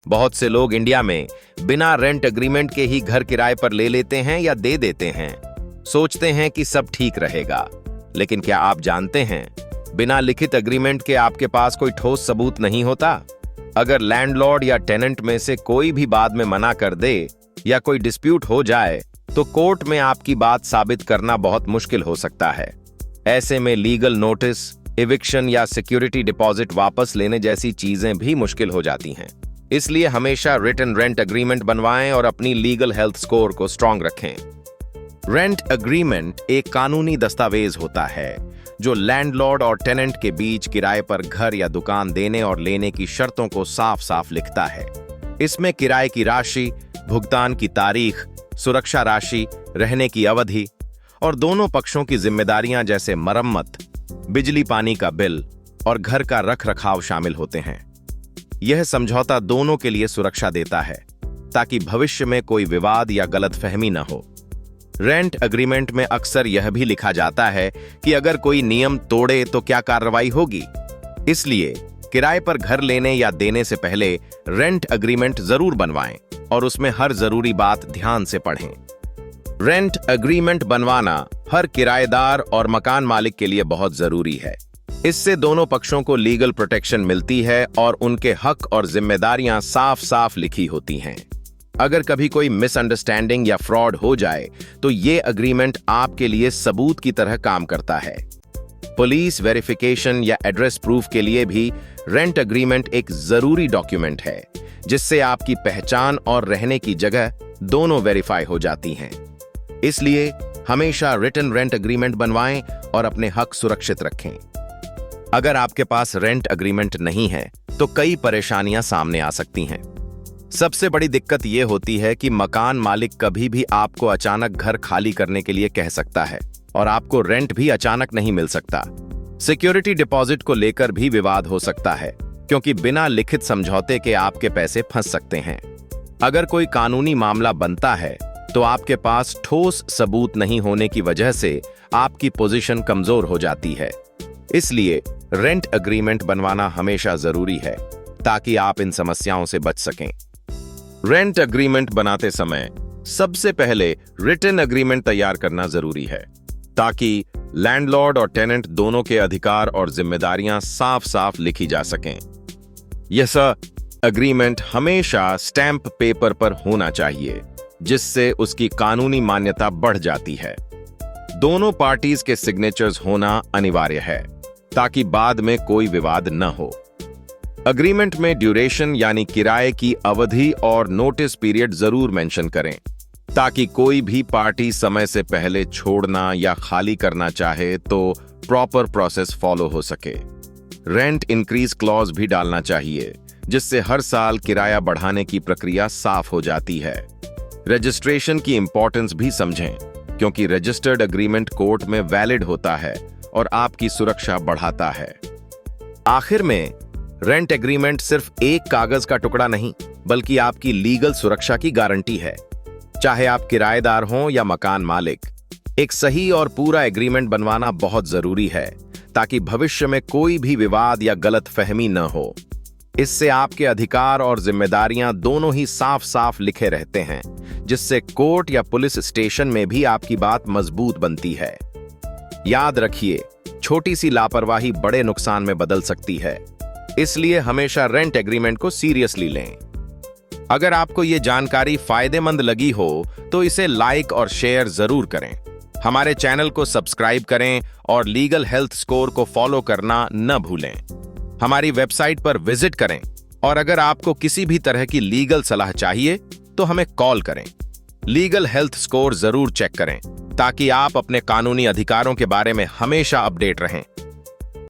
बहुत से लोग इंडिया में बिना रेंट एग्रीमेंट के ही घर किराए पर ले लेते हैं या दे देते हैं। सोचते हैं कि सब ठीक रहेगा, लेकिन क्या आप जानते हैं बिना लिखित एग्रीमेंट के आपके पास कोई ठोस सबूत नहीं होता। अगर लैंडलॉर्ड या टेनेंट में से कोई भी बाद में मना कर दे या कोई डिस्प्यूट हो जाए तो कोर्ट में आपकी बात साबित करना बहुत मुश्किल हो सकता है। ऐसे में लीगल नोटिस, इविक्शन या सिक्योरिटी डिपॉजिट वापस लेने जैसी चीजें भी मुश्किल हो जाती हैं। इसलिए हमेशा रिटन रेंट एग्रीमेंट बनवाएं और अपनी लीगल हेल्थ स्कोर को स्ट्रांग रखें। रेंट एग्रीमेंट एक कानूनी दस्तावेज होता है जो लैंडलॉर्ड और टेनेंट के बीच किराए पर घर या दुकान देने और लेने की शर्तों को साफ साफ लिखता है। इसमें किराए की राशि, भुगतान की तारीख, सुरक्षा राशि, रहने की अवधि और दोनों पक्षों की जिम्मेदारियां जैसे मरम्मत, बिजली पानी का बिल और घर का रखरखाव शामिल होते हैं। यह समझौता दोनों के लिए सुरक्षा देता है ताकि भविष्य में कोई विवाद या गलतफहमी न हो। रेंट एग्रीमेंट में अक्सर यह भी लिखा जाता है कि अगर कोई नियम तोड़े तो क्या कार्रवाई होगी। इसलिए किराए पर घर लेने या देने से पहले रेंट एग्रीमेंट जरूर बनवाएं और उसमें हर जरूरी बात ध्यान से पढ़ें। रेंट एग्रीमेंट बनवाना हर किराएदार और मकान मालिक के लिए बहुत जरूरी है। इससे दोनों पक्षों को लीगल प्रोटेक्शन मिलती है और उनके हक और जिम्मेदारियां साफ साफ लिखी होती हैं। अगर कभी कोई मिसअंडरस्टैंडिंग या फ्रॉड हो जाए तो ये एग्रीमेंट आपके लिए सबूत की तरह काम करता है। पुलिस वेरिफिकेशन या एड्रेस प्रूफ के लिए भी रेंट एग्रीमेंट एक जरूरी डॉक्यूमेंट है, जिससे आपकी पहचान और रहने की जगह दोनों वेरीफाई हो जाती हैं। इसलिए हमेशा रिटन रेंट एग्रीमेंट बनवाएं और अपने हक सुरक्षित रखें। अगर आपके पास रेंट एग्रीमेंट नहीं है तो कई परेशानियां सामने आ सकती हैं। सबसे बड़ी दिक्कत यह होती है कि मकान मालिक कभी भी आपको अचानक घर खाली करने के लिए कह सकता है और आपको रेंट भी अचानक नहीं मिल सकता। सिक्योरिटी डिपॉजिट को लेकर भी विवाद हो सकता है, क्योंकि बिना लिखित समझौते के आपके पैसे फंस सकते हैं। अगर कोई कानूनी मामला बनता है तो आपके पास ठोस सबूत नहीं होने की वजह से आपकी पोजीशन कमजोर हो जाती है। इसलिए रेंट एग्रीमेंट बनवाना हमेशा जरूरी है ताकि आप इन समस्याओं से बच सकें। रेंट एग्रीमेंट बनाते समय सबसे पहले रिटन एग्रीमेंट तैयार करना जरूरी है ताकि लैंडलॉर्ड और टेनेंट दोनों के अधिकार और जिम्मेदारियां साफ साफ लिखी जा सकें। यह एग्रीमेंट हमेशा स्टैंप पेपर पर होना चाहिए, जिससे उसकी कानूनी मान्यता बढ़ जाती है। दोनों पार्टीज के सिग्नेचर्स होना अनिवार्य है ताकि बाद में कोई विवाद न हो। एग्रीमेंट में ड्यूरेशन यानी किराए की अवधि और नोटिस पीरियड जरूर मेंशन करें ताकि कोई भी पार्टी समय से पहले छोड़ना या खाली करना चाहे तो प्रॉपर प्रोसेस फॉलो हो सके। रेंट इंक्रीज क्लॉज भी डालना चाहिए, जिससे हर साल किराया बढ़ाने की प्रक्रिया साफ हो जाती है। रजिस्ट्रेशन की इंपॉर्टेंस भी समझें, क्योंकि रजिस्टर्ड एग्रीमेंट कोर्ट में वैलिड होता है और आपकी सुरक्षा बढ़ाता है। आखिर में रेंट एग्रीमेंट सिर्फ एक कागज का टुकड़ा नहीं, बल्कि आपकी लीगल सुरक्षा की गारंटी है। चाहे आप किराएदार हों या मकान मालिक, एक सही और पूरा एग्रीमेंट बनवाना बहुत जरूरी है ताकि भविष्य में कोई भी विवाद या गलतफहमी न हो। इससे आपके अधिकार और जिम्मेदारियां दोनों ही साफ साफ लिखे रहते हैं, जिससे कोर्ट या पुलिस स्टेशन में भी आपकी बात मजबूत बनती है। याद रखिए, छोटी सी लापरवाही बड़े नुकसान में बदल सकती है। इसलिए हमेशा रेंट एग्रीमेंट को सीरियसली लें। अगर आपको ये जानकारी फायदेमंद लगी हो तो इसे लाइक और शेयर जरूर करें। हमारे चैनल को सब्सक्राइब करें और लीगल हेल्थ स्कोर को फॉलो करना न भूलें। हमारी वेबसाइट पर विजिट करें और अगर आपको किसी भी तरह की लीगल सलाह चाहिए तो हमें कॉल करें। लीगल हेल्थ स्कोर जरूर चेक करें ताकि आप अपने कानूनी अधिकारों के बारे में हमेशा अपडेट रहें।